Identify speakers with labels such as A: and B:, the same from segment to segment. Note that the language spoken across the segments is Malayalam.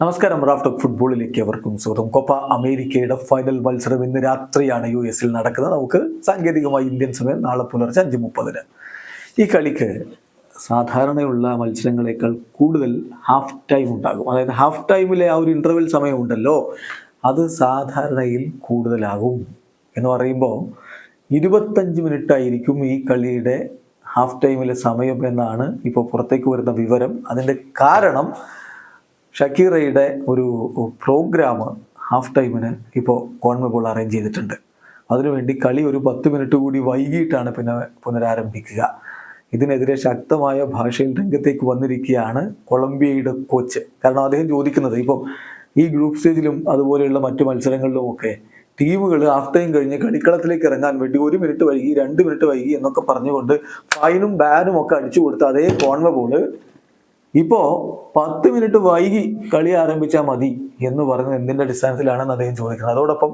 A: നമസ്കാരം. റാഫ് ടോക്ക് ഫുട്ബോളിലേക്ക് അവർക്കും സ്വാഗതം. കോപ്പ അമേരിക്കയുടെ ഫൈനൽ മത്സരം ഇന്ന് രാത്രിയാണ് US നടക്കുന്നത്. നമുക്ക് സാങ്കേതികമായി ഇന്ത്യൻ സമയം നാളെ പുലർച്ചെ 5:30. ഈ കളിക്ക് സാധാരണയുള്ള മത്സരങ്ങളെക്കാൾ കൂടുതൽ ഹാഫ് ടൈം ഉണ്ടാകും. അതായത് ഹാഫ് ടൈമിലെ ആ ഒരു ഇൻ്റർവെൽ സമയമുണ്ടല്ലോ, അത് സാധാരണയിൽ കൂടുതലാകും. എന്ന് പറയുമ്പോൾ 25 മിനിറ്റ് ആയിരിക്കും ഈ കളിയുടെ ഹാഫ് ടൈമിലെ സമയം എന്നാണ് ഇപ്പോൾ പുറത്തേക്ക് വരുന്ന വിവരം. അതിൻ്റെ കാരണം ഷക്കീറയുടെ ഒരു പ്രോഗ്രാം ഹാഫ് ടൈമിന് ഇപ്പോൾ കോൺമെബോൾ അറേഞ്ച് ചെയ്തിട്ടുണ്ട്. അതിനുവേണ്ടി കളി ഒരു 10 മിനിറ്റ് കൂടി വൈകിട്ടാണ് പിന്നെ പുനരാരംഭിക്കുക. ഇതിനെതിരെ ശക്തമായ ഭാഷയിൽ രംഗത്തേക്ക് വന്നിരിക്കുകയാണ് കൊളംബിയയുടെ കോച്ച്. കാരണം അദ്ദേഹം ചോദിക്കുന്നത്, ഇപ്പം ഈ ഗ്രൂപ്പ് സ്റ്റേജിലും അതുപോലെയുള്ള മറ്റു മത്സരങ്ങളിലുമൊക്കെ ടീമുകൾ ഹാഫ് ടൈം കഴിഞ്ഞ് കളിക്കളത്തിലേക്ക് ഇറങ്ങാൻ വേണ്ടി 1 മിനിറ്റ് വൈകി, 2 മിനിറ്റ് വൈകി എന്നൊക്കെ പറഞ്ഞുകൊണ്ട് ഫൈനും ബാനും ഒക്കെ അടിച്ചു കൊടുത്ത അതേ കോൺമെബോൾ ഇപ്പോൾ 10 മിനിറ്റ് വൈകി കളി ആരംഭിച്ചാൽ മതി എന്ന് പറയുന്നത് എന്തിൻ്റെ അടിസ്ഥാനത്തിലാണെന്ന് അദ്ദേഹം ചോദിക്കുന്നത്. അതോടൊപ്പം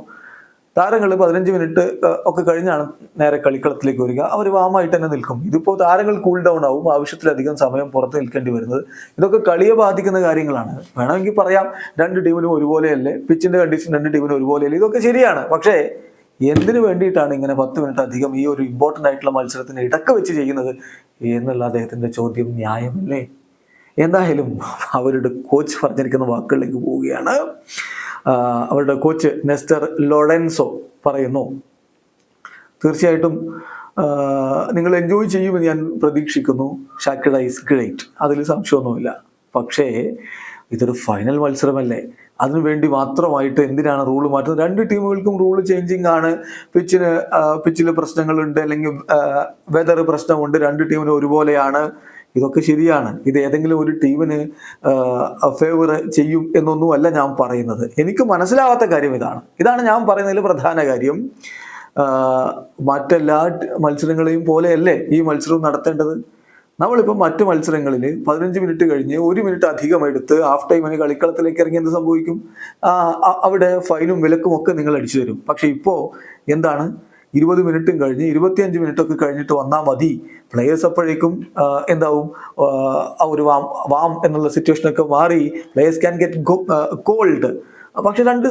A: താരങ്ങൾ 15 മിനിറ്റ് ഒക്കെ കഴിഞ്ഞാണ് നേരെ കളിക്കളത്തിലേക്ക് വരിക. അവർ വാമായിട്ട് തന്നെ നിൽക്കും. ഇതിപ്പോൾ താരങ്ങൾ കൂൾ ഡൗൺ ആവും, ആവശ്യത്തിലധികം സമയം പുറത്ത് നിൽക്കേണ്ടി വരുന്നത്. ഇതൊക്കെ കളിയെ ബാധിക്കുന്ന കാര്യങ്ങളാണ്. വേണമെങ്കിൽ പറയാം, 2 ടീമിനും ഒരുപോലെയല്ലേ, പിച്ചിൻ്റെ കണ്ടീഷൻ 2 ടീമിനും ഒരുപോലെയല്ലേ, ഇതൊക്കെ ശരിയാണ്. പക്ഷേ എന്തിനു വേണ്ടിയിട്ടാണ് ഇങ്ങനെ 10 മിനിറ്റ് അധികം ഈ ഒരു ഇമ്പോർട്ടൻ്റ് ആയിട്ടുള്ള മത്സരത്തിന് ഇടക്ക് വെച്ച് ചെയ്യുന്നത് എന്നുള്ള അദ്ദേഹത്തിൻ്റെ ചോദ്യം ന്യായമല്ലേ? എന്തായാലും അവരുടെ കോച്ച് പറഞ്ഞിരിക്കുന്ന വാക്കുകളിലേക്ക് പോവുകയാണ്. അവരുടെ കോച്ച് നെസ്റ്റർ ലോറൻസോ പറയുന്നു, തീർച്ചയായിട്ടും നിങ്ങൾ എൻജോയ് ചെയ്യുമെന്ന് ഞാൻ പ്രതീക്ഷിക്കുന്നു. ഷാക്കിറ ഈസ് ഗ്രേറ്റ്, അതിൽ സംശയമൊന്നുമില്ല. പക്ഷേ ഇതൊരു ഫൈനൽ മത്സരമല്ലേ, അതിനുവേണ്ടി മാത്രമായിട്ട് എന്തിനാണ് റൂള് മാറ്റുന്നത്? 2 ടീമുകൾക്കും റൂള് ചേഞ്ചിങ് ആണ്. പിച്ചിൽ പ്രശ്നങ്ങളുണ്ട്, അല്ലെങ്കിൽ വെതർ പ്രശ്നമുണ്ട്. 2 ടീമിനും ഒരുപോലെയാണ്. ഇതൊക്കെ ശരിയാണ്. ഇത് ഏതെങ്കിലും ഒരു ടീമിന് ഫേവർ ചെയ്യും എന്നൊന്നുമല്ല ഞാൻ പറയുന്നത്. എനിക്ക് മനസ്സിലാവാത്ത കാര്യം ഇതാണ് ഞാൻ പറയുന്നതിൽ പ്രധാന കാര്യം. മറ്റെല്ലാ മത്സരങ്ങളെയും പോലെയല്ലേ ഈ മത്സരം നടത്തേണ്ടത്? നമ്മളിപ്പോൾ മറ്റു മത്സരങ്ങളിൽ 15 മിനിറ്റ് കഴിഞ്ഞ് 1 മിനിറ്റ് അധികം എടുത്ത് ഹാഫ് ടൈമിന് കളിക്കളത്തിലേക്ക് ഇറങ്ങി എന്ത് സംഭവിക്കും? അവിടെ ഫൈനും വിലക്കും ഒക്കെ നിങ്ങൾ അടിച്ചു തരും. പക്ഷെ ഇപ്പോൾ എന്താണ്, 20 മിനിറ്റും കഴിഞ്ഞ് 25 മിനിറ്റൊക്കെ കഴിഞ്ഞിട്ട് വന്നാൽ മതി. പ്ലെയേഴ്സ് അപ്പോഴേക്കും എന്താവും, ഒരു വാം എന്നുള്ള സിറ്റുവേഷനൊക്കെ മാറി പ്ലെയേഴ്സ് ക്യാൻ ഗെറ്റ് കോൾഡ്. പക്ഷെ 2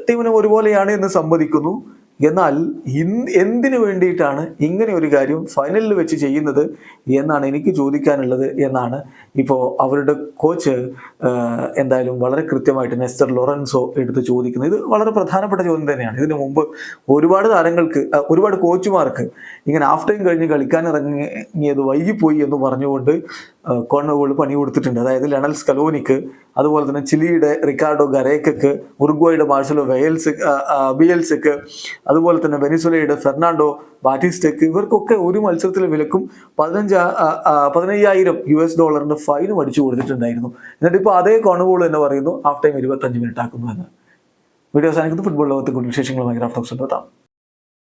A: ടീമിനും ഒരുപോലെയാണ് എന്ന് സമ്മതിക്കുന്നു. എന്നാൽ എന്തിനു വേണ്ടിയിട്ടാണ് ഇങ്ങനെ ഒരു കാര്യം ഫൈനലിൽ വെച്ച് ചെയ്യുന്നത് എന്നാണ് എനിക്ക് ചോദിക്കാനുള്ളത് എന്നാണ് ഇപ്പോൾ അവരുടെ കോച്ച് എന്തായാലും വളരെ കൃത്യമായിട്ട് നെസ്റ്റർ ലോറൻസോ എടുത്ത് ചോദിക്കുന്നത്. ഇത് വളരെ പ്രധാനപ്പെട്ട ചോദ്യം തന്നെയാണ്. ഇതിനു മുമ്പ് ഒരുപാട് താരങ്ങൾക്ക്, ഒരുപാട് കോച്ചുമാർക്ക് ഇങ്ങനെ ഹാഫ് ടൈം കഴിഞ്ഞ് കളിക്കാൻ ഇറങ്ങിയത് വൈകിപ്പോയി എന്ന് പറഞ്ഞുകൊണ്ട് കോൺമെബോൾ പണി കൊടുത്തിട്ടുണ്ട്. അതായത് ലണൽ സ്കലോനിക്ക്, അതുപോലെ തന്നെ ചിലിയുടെ റിക്കാർഡോ ഗരേക്കക്ക്, ഉറുഗ്വായുടെ മാർസലോ ബിയൽസക്ക്, അതുപോലെ തന്നെ വെനിസുലയുടെ ഫെർണാണ്ടോ ബാറ്റിസ്റ്റയ്ക്ക്, ഇവർക്കൊക്കെ ഒരു മത്സരത്തിലെ വിലക്കും $15,000 ഫൈനും അടിച്ചു കൊടുത്തിട്ടുണ്ടായിരുന്നു. എന്നിട്ട് ഇപ്പോൾ അതേ കോൺമെബോൾ തന്നെ പറയുന്നു ഹാഫ് ടൈം 25 മിനിറ്റ് ആക്കുന്നു എന്ന്. വീഡിയോ അവസാനിക്കുന്നു. ഫുട്ബോൾ ലോകത്തെ കൂടുതൽ വിശേഷങ്ങളുമായി റാഫ് ടോക്സ് നടത്താം.